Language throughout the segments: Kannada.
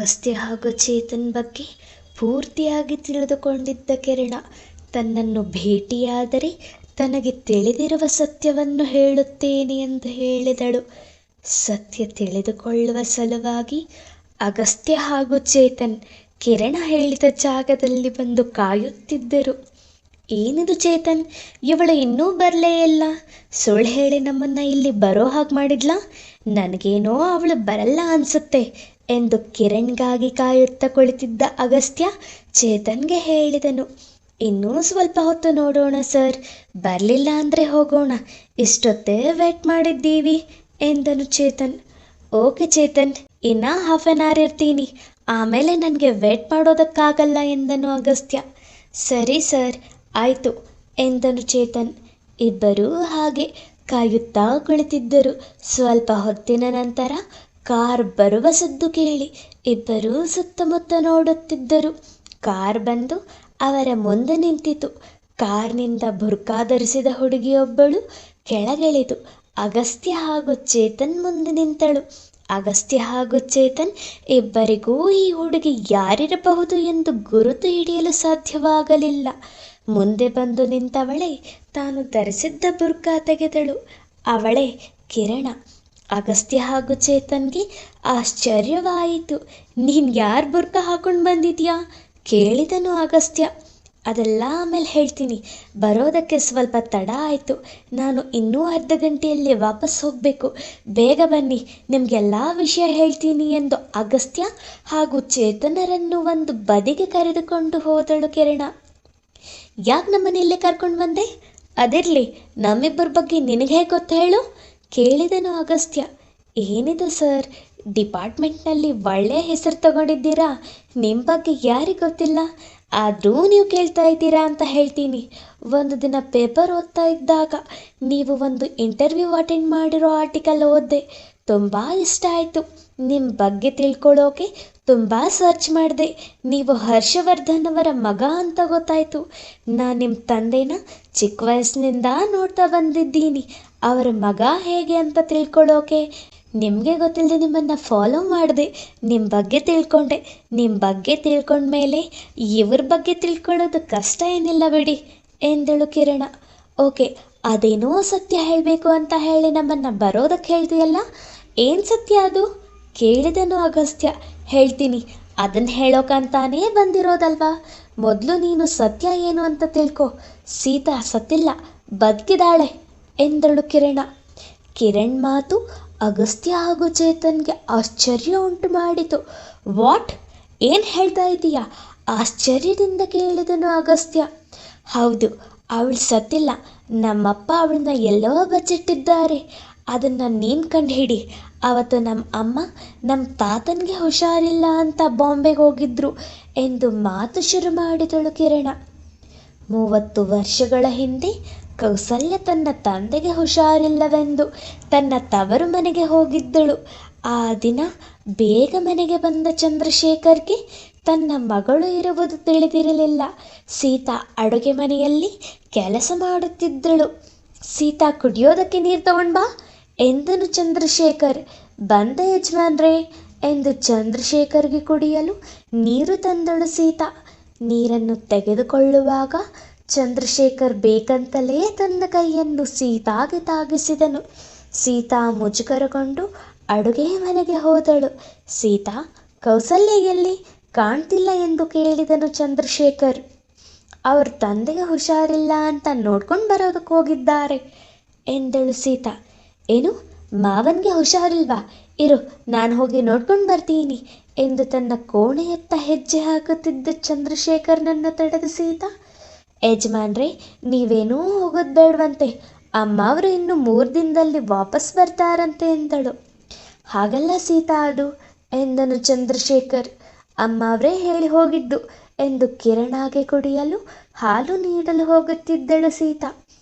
ಅಗಸ್ತ್ಯ ಹಾಗೂ ಚೇತನ್ ಬಗ್ಗೆ ಪೂರ್ತಿಯಾಗಿ ತಿಳಿದುಕೊಂಡಿದ್ದ ಕಿರಣ ತನ್ನನ್ನು ಭೇಟಿಯಾದರೆ ತನಗೆ ತಿಳಿದಿರುವ ಸತ್ಯವನ್ನು ಹೇಳುತ್ತೇನೆ ಎಂದು ಹೇಳಿದಳು. ಸತ್ಯ ತಿಳಿದುಕೊಳ್ಳುವ ಸಲುವಾಗಿ ಅಗಸ್ತ್ಯ ಹಾಗೂ ಚೇತನ್ ಕಿರಣ ಹೇಳಿದ ಜಾಗದಲ್ಲಿ ಬಂದು ಕಾಯುತ್ತಿದ್ದರು. ಏನಿದು ಚೇತನ್, ಇವಳು ಇನ್ನೂ ಬರಲೇ ಇಲ್ಲ, ಸುಳ್ಳು ಹೇಳಿ ನಮ್ಮನ್ನ ಇಲ್ಲಿ ಬರೋ ಹಾಗೆ ಮಾಡಿದ್ಲಾ? ನನಗೇನೋ ಅವಳು ಬರಲ್ಲ ಅನ್ಸುತ್ತೆ ಎಂದು ಕಿರಣ್ಗಾಗಿ ಕಾಯುತ್ತಾ ಕುಳಿತಿದ್ದ ಅಗಸ್ತ್ಯ ಚೇತನ್ಗೆ ಹೇಳಿದನು. ಇನ್ನೂ ಸ್ವಲ್ಪ ಹೊತ್ತು ನೋಡೋಣ ಸರ್, ಬರಲಿಲ್ಲ ಅಂದರೆ ಹೋಗೋಣ, ಇಷ್ಟೊತ್ತೇ ವೇಟ್ ಮಾಡಿದ್ದೀವಿ ಎಂದನು ಚೇತನ್. ಓಕೆ ಚೇತನ್, ಇನ್ನ ಹಾಫ್ ಆನ್ ಅವರ್ ಇರ್ತೀನಿ, ಆಮೇಲೆ ನನಗೆ ವೇಟ್ ಮಾಡೋದಕ್ಕಾಗಲ್ಲ ಎಂದನು ಅಗಸ್ತ್ಯ. ಸರಿ ಸರ್, ಆಯಿತು ಎಂದನು ಚೇತನ್. ಇಬ್ಬರೂ ಹಾಗೆ ಕಾಯುತ್ತಾ ಕುಳಿತಿದ್ದರು. ಸ್ವಲ್ಪ ಹೊತ್ತಿನ ನಂತರ ಕಾರ್ ಬರುವ ಸದ್ದು ಕೇಳಿ ಇಬ್ಬರೂ ಸುತ್ತಮುತ್ತ ನೋಡುತ್ತಿದ್ದರು. ಕಾರ್ ಬಂದು ಅವರ ಮುಂದೆ ನಿಂತಿತು. ಕಾರ್ನಿಂದ ಬುರ್ಕಾ ಧರಿಸಿದ ಹುಡುಗಿಯೊಬ್ಬಳು ಕೆಳಗಿಳಿದು ಅಗಸ್ತ್ಯ ಹಾಗೂ ಚೇತನ್ ಮುಂದೆ ನಿಂತಳು. ಅಗಸ್ತ್ಯ ಹಾಗೂ ಚೇತನ್ ಇಬ್ಬರಿಗೂ ಈ ಹುಡುಗಿ ಯಾರಿರಬಹುದು ಎಂದು ಗುರುತು ಹಿಡಿಯಲು ಸಾಧ್ಯವಾಗಲಿಲ್ಲ. ಮುಂದೆ ಬಂದು ನಿಂತವಳೆ ತಾನು ಧರಿಸಿದ್ದ ಬುರ್ಕಾ ತೆಗೆದಳು. ಅವಳೇ ಕಿರಣ. ಅಗಸ್ತ್ಯ ಹಾಗೂ ಚೇತನ್ಗೆ ಆಶ್ಚರ್ಯವಾಯಿತು. ನೀನು ಯಾರು ಬುರ್ಕಾ ಹಾಕೊಂಡು ಬಂದಿದ್ಯಾ ಕೇಳಿದನು ಅಗಸ್ತ್ಯ. ಅದೆಲ್ಲ ಆಮೇಲೆ ಹೇಳ್ತೀನಿ, ಬರೋದಕ್ಕೆ ಸ್ವಲ್ಪ ತಡ ಆಯಿತು, ನಾನು ಇನ್ನೂ ಅರ್ಧ ಗಂಟೆಯಲ್ಲಿ ವಾಪಸ್ ಹೋಗಬೇಕು, ಬೇಗ ಬನ್ನಿ, ನಿಮಗೆಲ್ಲ ವಿಷಯ ಹೇಳ್ತೀನಿ ಎಂದು ಅಗಸ್ತ್ಯ ಹಾಗೂ ಚೇತನರನ್ನು ಒಂದು ಬದಿಗೆ ಕರೆದುಕೊಂಡು ಹೋದಳು ಕಿರಣ. ಯಾಕೆ ನಮ್ಮನೆಯಲ್ಲೇ ಕರ್ಕೊಂಡು ಬಂದೆ? ಅದಿರಲಿ, ನಮ್ಮಿಬ್ಬರ ಬಗ್ಗೆ ನಿನಗೆ ಹೇಗೆ ಗೊತ್ತು ಹೇಳು ಕೇಳಿದನು ಅಗಸ್ತ್ಯ. ಏನಿದೆ ಸರ್, ಡಿಪಾರ್ಟ್ಮೆಂಟ್ನಲ್ಲಿ ಒಳ್ಳೆಯ ಹೆಸರು ತಗೊಂಡಿದ್ದೀರಾ, ನಿಮ್ಮ ಬಗ್ಗೆ ಯಾರಿಗೆ ಗೊತ್ತಿಲ್ಲ, ಆದರೂ ನೀವು ಕೇಳ್ತಾ ಇದ್ದೀರಾ ಅಂತ ಹೇಳ್ತೀನಿ. ಒಂದು ದಿನ ಪೇಪರ್ ಓದ್ತಾ ಇದ್ದಾಗ ನೀವು ಒಂದು ಇಂಟರ್ವ್ಯೂ ಅಟೆಂಡ್ ಮಾಡಿರೋ ಆರ್ಟಿಕಲ್ ಓದಿದೆ, ತುಂಬ ಇಷ್ಟ ಆಯಿತು. ನಿಮ್ಮ ಬಗ್ಗೆ ತಿಳ್ಕೊಳ್ಳೋಕೆ ತುಂಬ ಸರ್ಚ್ ಮಾಡಿದೆ. ನೀವು ಹರ್ಷವರ್ಧನ್ ಅವರ ಮಗ ಅಂತ ಗೊತ್ತಾಯಿತು. ನಾನು ನಿಮ್ಮ ತಂದೆನ ಚಿಕ್ಕ ವಯಸ್ಸಿನಿಂದ ನೋಡ್ತಾ ಬಂದಿದ್ದೀನಿ. ಅವರ ಮಗ ಹೇಗೆ ಅಂತ ತಿಳ್ಕೊಳ್ಳೋಕೆ ನಿಮಗೆ ಗೊತ್ತಿಲ್ಲದೆ ನಿಮ್ಮನ್ನು ಫಾಲೋ ಮಾಡಿದೆ, ನಿಮ್ಮ ಬಗ್ಗೆ ತಿಳ್ಕೊಂಡೆ. ನಿಮ್ಮ ಬಗ್ಗೆ ತಿಳ್ಕೊಂಡ್ಮೇಲೆ ಇವ್ರ ಬಗ್ಗೆ ತಿಳ್ಕೊಳ್ಳೋದು ಕಷ್ಟ ಏನಿಲ್ಲ ಬಿಡಿ ಎಂದಳು ಕಿರಣ. ಓಕೆ, ಅದೇನೋ ಸತ್ಯ ಹೇಳಬೇಕು ಅಂತ ಹೇಳಿ ನಮ್ಮನ್ನು ಬರೋದಕ್ಕೆ ಹೇಳ್ತೀಯಲ್ಲ, ಏನು ಸತ್ಯ ಅದು ಕೇಳಿದನು ಅಗಸ್ತ್ಯ. ಹೇಳ್ತೀನಿ, ಅದನ್ನು ಹೇಳೋಕಂತಾನೇ ಬಂದಿರೋದಲ್ವಾ. ಮೊದಲು ನೀನು ಸತ್ಯ ಏನು ಅಂತ ತಿಳ್ಕೊ. ಸೀತಾ ಸತ್ತಿಲ್ಲ, ಬದುಕಿದಾಳೆ ಎಂದಳು ಕಿರಣ. ಕಿರಣ್ ಮಾತು ಅಗಸ್ತ್ಯ ಹಾಗೂ ಚೇತನ್ಗೆ ಆಶ್ಚರ್ಯ ಉಂಟು ಮಾಡಿತು. ವಾಟ್, ಏನು ಹೇಳ್ತಾ ಇದ್ದೀಯಾ ಆಶ್ಚರ್ಯದಿಂದ ಕೇಳಿದನು ಅಗಸ್ತ್ಯ. ಹೌದು, ಅವಳು ಸತ್ತಿಲ್ಲ, ನಮ್ಮಪ್ಪ ಅವಳನ್ನ ಎಲ್ಲೋ ಬಚ್ಚಿಟ್ಟಿದ್ದಾರೆ, ಅದನ್ನು ನೀನು ಕಂಡು ಹಿಡಿ. ಅವತ್ತು ನಮ್ಮ ಅಮ್ಮ ನಮ್ಮ ತಾತನಿಗೆ ಹುಷಾರಿಲ್ಲ ಅಂತ ಬಾಂಬೆಗೆ ಹೋಗಿದ್ರು ಎಂದು ಮಾತು ಶುರು ಮಾಡಿದಳು ಕಿರಣ. 30 ವರ್ಷಗಳ ಹಿಂದೆ ಕೌಸಲ್ಯ ತನ್ನ ತಂದೆಗೆ ಹುಷಾರಿಲ್ಲವೆಂದು ತನ್ನ ತವರು ಮನೆಗೆ ಹೋಗಿದ್ದಳು. ಆ ದಿನ ಬೇಗ ಮನೆಗೆ ಬಂದ ಚಂದ್ರಶೇಖರ್ಗೆ ತನ್ನ ಮಗಳು ಇರುವುದು ತಿಳಿದಿರಲಿಲ್ಲ. ಸೀತಾ ಅಡುಗೆ ಮನೆಯಲ್ಲಿ ಕೆಲಸ ಮಾಡುತ್ತಿದ್ದಳು. ಸೀತಾ, ಕುಡಿಯೋದಕ್ಕೆ ನೀರು ತಗೊಂಡು ಬಾ ಎಂದನು ಚಂದ್ರಶೇಖರ್. ಬಂದೆ ಯಜಮಾನ್ರೇ ಎಂದು ಚಂದ್ರಶೇಖರ್ಗೆ ಕುಡಿಯಲು ನೀರು ತಂದಳು ಸೀತಾ. ನೀರನ್ನು ತೆಗೆದುಕೊಳ್ಳುವಾಗ ಚಂದ್ರಶೇಖರ್ ಬೇಕಂತಲೇ ತನ್ನ ಕೈಯನ್ನು ಸೀತಾಗೆ ತಾಗಿಸಿದನು. ಸೀತಾ ಮುಜುಗರಗೊಂಡು ಅಡುಗೆ ಮನೆಗೆ ಹೋದಳು. ಸೀತಾ, ಕೌಸಲ್ಯ ಎಲ್ಲಿ, ಕಾಣ್ತಿಲ್ಲ ಎಂದು ಕೇಳಿದನು ಚಂದ್ರಶೇಖರ್. ಅವ್ರ ತಂದೆಗೆ ಹುಷಾರಿಲ್ಲ ಅಂತ ನೋಡ್ಕೊಂಡು ಬರೋದಕ್ಕೆ ಹೋಗಿದ್ದಾರೆ ಎಂದಳು ಸೀತಾ. ಏನು, ಮಾವನಿಗೆ ಹುಷಾರಿಲ್ವಾ? ಇರು, ನಾನು ಹೋಗಿ ನೋಡ್ಕೊಂಡು ಬರ್ತೀನಿ ಎಂದು ತನ್ನ ಕೋಣೆಯತ್ತ ಹೆಜ್ಜೆ ಹಾಕುತ್ತಿದ್ದ ಚಂದ್ರಶೇಖರ್ನನ್ನು ತಡೆದ ಸೀತಾ, ಯಜಮಾನ್ರೇ, ನೀವೇನೂ ಹೋಗೋದು ಬೇಡವಂತೆ, ಅಮ್ಮ ಅವರು ಇನ್ನು 3 ದಿನದಲ್ಲಿ ವಾಪಸ್ ಬರ್ತಾರಂತೆ ಎಂದಳು. ಹಾಗಲ್ಲ ಸೀತಾ ಅದು ಎಂದನು ಚಂದ್ರಶೇಖರ್. ಅಮ್ಮ ಅವರೇ ಹೇಳಿ ಹೋಗಿದ್ದು ಎಂದು ಕಿರಣಾಗೆ ಕುಡಿಯಲು ಹಾಲು ನೀಡಲು ಹೋಗುತ್ತಿದ್ದಳು ಸೀತಾ.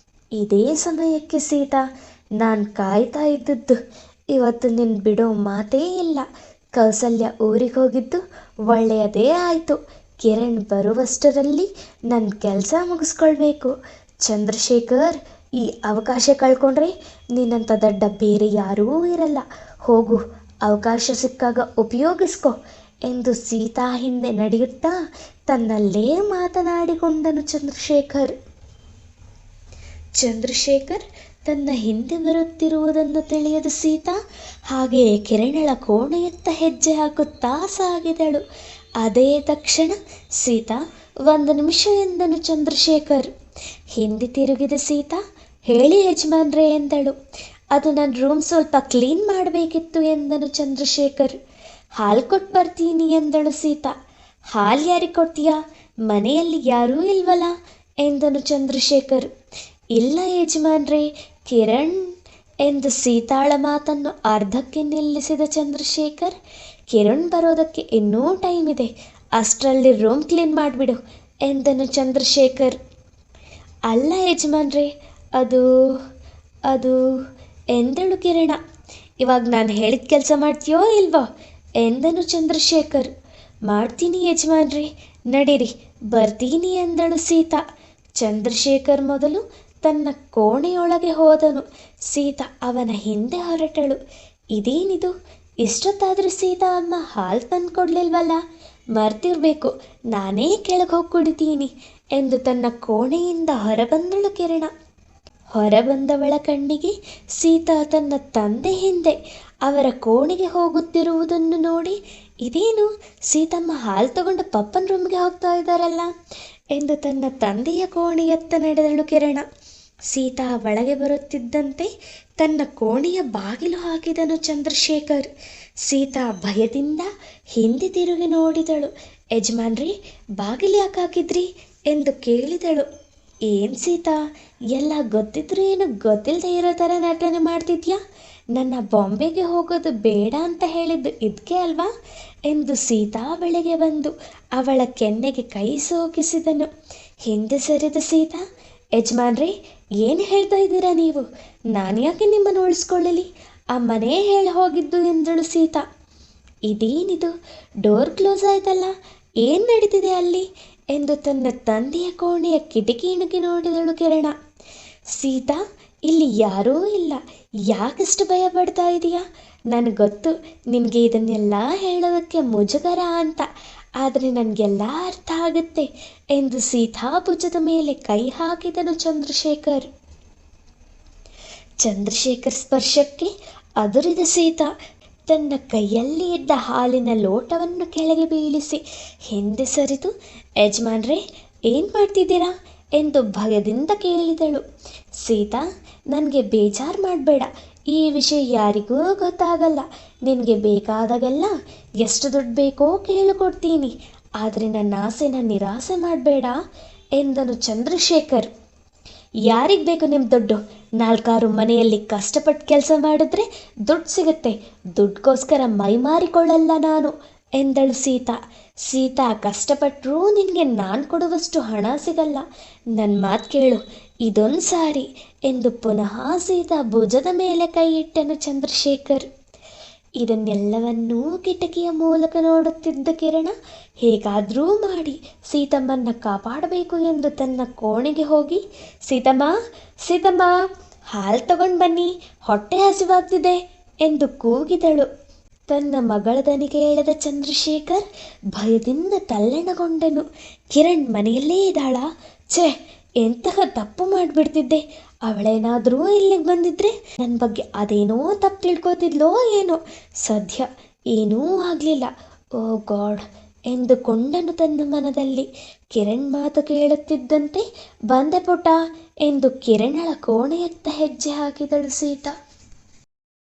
ಇದೇ ಸಮಯಕ್ಕೆ ಸೀತಾ, ನಾನು ಕಾಯ್ತಾ ಇದ್ದದ್ದು, ಇವತ್ತು ನಿನ್ನ ಬಿಡೋ ಮಾತೇ ಇಲ್ಲ. ಕೌಸಲ್ಯ ಊರಿಗೆ ಹೋಗಿದ್ದು ಒಳ್ಳೆಯದೇ ಆಯಿತು. ಕಿರಣ್ ಬರುವಷ್ಟರಲ್ಲಿ ನನ್ನ ಕೆಲಸ ಮುಗಿಸ್ಕೊಳ್ಬೇಕು. ಚಂದ್ರಶೇಖರ್, ಈ ಅವಕಾಶ ಕಳ್ಕೊಂಡ್ರೆ ನಿನ್ನಂಥ ದಡ್ಡ ಬೇರೆ ಯಾರೂ ಇರಲ್ಲ. ಹೋಗು, ಅವಕಾಶ ಸಿಕ್ಕಾಗ ಉಪಯೋಗಿಸ್ಕೊ ಎಂದು ಸೀತಾ ಹಿಂದೆ ನಡೆಯುತ್ತಾ ತನ್ನಲ್ಲೇ ಮಾತನಾಡಿಕೊಂಡನು ಚಂದ್ರಶೇಖರ್. ಚಂದ್ರಶೇಖರ್ ತನ್ನ ಹಿಂದೆ ಬರುತ್ತಿರುವುದನ್ನು ತಿಳಿಯದ ಸೀತಾ ಹಾಗೆಯೇ ಕಿರಣಳ ಕೋಣೆಯತ್ತ ಹೆಜ್ಜೆ ಹಾಕುತ್ತಾ ಸಾಗಿದಳು. ಅದೇ ತಕ್ಷಣ ಸೀತಾ, 1 ನಿಮಿಷ ಎಂದನು ಚಂದ್ರಶೇಖರ್. ಹಿಂದೆ ತಿರುಗಿದ ಸೀತಾ, ಹೇಳಿ ಯಜಮಾನ್ರೆ ಎಂದಳು. ಅದು ನನ್ನ ರೂಮ್ ಸ್ವಲ್ಪ ಕ್ಲೀನ್ ಮಾಡಬೇಕಿತ್ತು ಎಂದನು ಚಂದ್ರಶೇಖರ್. ಹಾಲು ಕೊಟ್ಟು ಬರ್ತೀನಿ ಎಂದಳು ಸೀತಾ. ಹಾಲು ಯಾರಿಗೆ ಕೊಡ್ತೀಯಾ? ಮನೆಯಲ್ಲಿ ಯಾರೂ ಇಲ್ವಲ್ಲ ಎಂದನು ಚಂದ್ರಶೇಖರ್. ಇಲ್ಲ ಯಜಮಾನ್ರೆ, ಕಿರಣ್ ಎಂದು ಸೀತಾಳ ಮಾತನ್ನು ಅರ್ಧಕ್ಕೆ ನಿಲ್ಲಿಸಿದ ಚಂದ್ರಶೇಖರ್. ಕಿರಣ್ ಬರೋದಕ್ಕೆ ಇನ್ನೂ ಟೈಮ್ ಇದೆ, ಅಷ್ಟರಲ್ಲಿ ರೂಮ್ ಕ್ಲೀನ್ ಮಾಡಿಬಿಡು ಎಂದನು ಚಂದ್ರಶೇಖರ್. ಅಲ್ಲ ಯಜಮಾನ್ರೆ, ಅದು ಅದು ಎಂದಳು ಕಿರಣ. ಇವಾಗ ನಾನು ಹೇಳಿದ ಕೆಲಸ ಮಾಡ್ತೀಯೋ ಇಲ್ವೋ ಎಂದನು ಚಂದ್ರಶೇಖರ್. ಮಾಡ್ತೀನಿ ಯಜಮಾನ್ರೆ, ನಡೀರಿ ಬರ್ತೀನಿ ಎಂದಳು ಸೀತಾ. ಚಂದ್ರಶೇಖರ್ ಮೊದಲು ತನ್ನ ಕೋಣೆಯೊಳಗೆ ಹೋದನು. ಸೀತಾ ಅವನ ಹಿಂದೆ ಹೊರಟಳು. ಇದೇನಿದು, ಇಷ್ಟೊತ್ತಾದರೂ ಸೀತಾ ಅಮ್ಮ ಹಾಲು ತಂದು ಕೊಡಲಿಲ್ವಲ್ಲ, ಮರ್ತಿರ್ಬೇಕು, ನಾನೇ ಕೆಳಗೆ ಹೋಗಿ ಕುಡಿತೀನಿ ಎಂದು ತನ್ನ ಕೋಣೆಯಿಂದ ಹೊರಬಂದಳು ಕಿರಣ. ಹೊರಬಂದವಳ ಕಣ್ಣಿಗೆ ಸೀತಾ ತನ್ನ ತಂದೆ ಹಿಂದೆ ಅವರ ಕೋಣೆಗೆ ಹೋಗುತ್ತಿರುವುದನ್ನು ನೋಡಿ, ಇದೇನು, ಸೀತಮ್ಮ ಹಾಲು ತಗೊಂಡು ಪಪ್ಪನ ರೂಮ್ಗೆ ಹೋಗ್ತಾ ಇದ್ದಾರಲ್ಲ ಎಂದು ತನ್ನ ತಂದೆಯ ಕೋಣೆಯತ್ತ ನಡೆದಳು ಕಿರಣ. ಸೀತಾ ಒಳಗೆ ಬರುತ್ತಿದ್ದಂತೆ ತನ್ನ ಕೋಣೆಯ ಬಾಗಿಲು ಹಾಕಿದನು ಚಂದ್ರಶೇಖರ್. ಸೀತಾ ಭಯದಿಂದ ಹಿಂದೆ ತಿರುಗಿ ನೋಡಿದಳು. ಯಜಮಾನ್ರಿ, ಬಾಗಿಲು ಯಾಕೆ ಹಾಕಿದ್ರಿ ಎಂದು ಕೇಳಿದಳು. ಏನು ಸೀತಾ, ಎಲ್ಲ ಗೊತ್ತಿದ್ರು ಏನು ಗೊತ್ತಿಲ್ಲದೆ ಇರೋ ಥರ ನಟನೆ ಮಾಡ್ತಿದ್ಯಾ? ನನ್ನ ಬಾಂಬೆಗೆ ಹೋಗೋದು ಬೇಡ ಅಂತ ಹೇಳಿದ್ದು ಇದಕ್ಕೆ ಅಲ್ವಾ ಎಂದು ಸೀತಾ ಬೆಳಗ್ಗೆ ಬಂದು ಅವಳ ಕೆನ್ನೆಗೆ ಕೈ ಸೋಕಿಸಿದನು. ಹಿಂದೆ ಸರಿದ ಸೀತಾ, ಯಜಮಾನ್ರಿ, ಏನು ಹೇಳ್ತಾ ಇದ್ದೀರಾ ನೀವು? ನಾನು ಯಾಕೆ ನಿಮ್ಮನ್ನು ಉಳಿಸ್ಕೊಳ್ಳಲಿ? ಆ ಮನೆ ಹೇಳಿ ಹೋಗಿದ್ದು ಎಂದಳು ಸೀತಾ. ಇದೇನಿದು, ಡೋರ್ ಕ್ಲೋಸ್ ಆಯ್ತಲ್ಲ, ಏನು ನಡೀತಿದೆ ಅಲ್ಲಿ ಎಂದು ತನ್ನ ತಂದೆಯ ಕೋಣೆಯ ಕಿಟಕಿ ಇಣುಕಿ ನೋಡಿದಳು ಕಿರಣ. ಸೀತಾ, ಇಲ್ಲಿ ಯಾರೂ ಇಲ್ಲ, ಯಾಕಷ್ಟು ಭಯ ಪಡ್ತಾ ಇದೀಯಾ? ನನಗೆ ಗೊತ್ತು ನಿನಗೆ ಇದನ್ನೆಲ್ಲ ಹೇಳೋದಕ್ಕೆ ಮುಜುಗರ ಅಂತ, ಆದರೆ ನನಗೆಲ್ಲ ಅರ್ಥ ಆಗುತ್ತೆ ಎಂದು ಸೀತಾ ಭುಜದ ಮೇಲೆ ಕೈ ಹಾಕಿದನು ಚಂದ್ರಶೇಖರ್. ಚಂದ್ರಶೇಖರ್ ಸ್ಪರ್ಶಕ್ಕೆ ಅದುರಿದ ಸೀತಾ ತನ್ನ ಕೈಯಲ್ಲಿ ಇದ್ದ ಹಾಲಿನ ಲೋಟವನ್ನು ಕೆಳಗೆ ಬೀಳಿಸಿ ಹಿಂದೆ ಸರಿದು, ಯಜಮಾನ್ರೆ, ಏನು ಮಾಡ್ತಿದ್ದೀರಾ ಎಂದು ಭಯದಿಂದ ಕೇಳಿದಳು. ಸೀತಾ, ನನಗೆ ಬೇಜಾರು ಮಾಡಬೇಡ, ಈ ವಿಷಯ ಯಾರಿಗೂ ಗೊತ್ತಾಗಲ್ಲ. ನಿನಗೆ ಬೇಕಾದಾಗೆಲ್ಲ ಎಷ್ಟು ದುಡ್ಡು ಬೇಕೋ ಕೇಳಿಕೊಡ್ತೀನಿ, ಆದರೆ ನನ್ನ ಆಸೆನ ನಿರಾಸೆ ಮಾಡಬೇಡ ಎಂದನು ಚಂದ್ರಶೇಖರ್. ಯಾರಿಗೆ ಬೇಕು ನಿಮ್ಮ ದುಡ್ಡು? 4 ಮನೆಯಲ್ಲಿ ಕಷ್ಟಪಟ್ಟು ಕೆಲಸ ಮಾಡಿದ್ರೆ ದುಡ್ಡು ಸಿಗುತ್ತೆ, ದುಡ್ಡುಗೋಸ್ಕರ ಮೈ ಮಾರಿಕೊಳ್ಳಲ್ಲ ನಾನು ಎಂದಳು ಸೀತಾ. ಸೀತಾ, ಕಷ್ಟಪಟ್ಟರೂ ನಿನಗೆ ನಾನು ಕೊಡುವಷ್ಟು ಹಣ ಸಿಗಲ್ಲ, ನನ್ನ ಮಾತು ಕೇಳು, ಇದೊಂದು ಸಾರಿ ಎಂದು ಪುನಃ ಸೀತಾ ಭುಜದ ಮೇಲೆ ಕೈ ಇಟ್ಟನು ಚಂದ್ರಶೇಖರ್. ಇದನ್ನೆಲ್ಲವನ್ನೂ ಕಿಟಕಿಯ ಮೂಲಕ ನೋಡುತ್ತಿದ್ದ ಕಿರಣ ಹೇಗಾದರೂ ಮಾಡಿ ಸೀತಮ್ಮನ್ನ ಕಾಪಾಡಬೇಕು ಎಂದು ತನ್ನ ಕೋಣೆಗೆ ಹೋಗಿ, ಸೀತಮ್ಮ, ಸೀತಮ್ಮ, ಹಾಲು ತಗೊಂಡು ಬನ್ನಿ, ಹೊಟ್ಟೆ ಹಸಿವಾಗ್ತಿದೆ ಎಂದು ಕೂಗಿದಳು. ತನ್ನ ಮಗಳ ದನಿ ಕೇಳಿದ ಚಂದ್ರಶೇಖರ್ ಭಯದಿಂದ ತಲ್ಲಣಗೊಂಡನು. ಕಿರಣ್ ಮನೆಯಲ್ಲೇ ಇದ್ದಾಳಾ? ಛೇ, ಎಂತಹ ತಪ್ಪು ಮಾಡಿಬಿಡ್ತಿದ್ದೆ. ಅವಳೇನಾದರೂ ಇಲ್ಲಿಗೆ ಬಂದಿದ್ರೆ ನನ್ನ ಬಗ್ಗೆ ಅದೇನೋ ತಪ್ಪು ತಿಳ್ಕೊತಿದ್ಲೋ ಏನೋ. ಸದ್ಯ ಏನೂ ಆಗಲಿಲ್ಲ. ಓ ಗಾಡ್ ಎಂದುಕೊಂಡನು ತನ್ನ ಮನದಲ್ಲಿ. ಕಿರಣ್ ಮಾತು ಕೇಳುತ್ತಿದ್ದಂತೆ ಬಂದೆ ಪುಟ ಎಂದು ಕಿರಣಳ ಕೋಣೆಯತ್ತ ಹೆಜ್ಜೆ ಹಾಕಿದಳು ಸೀತಾ.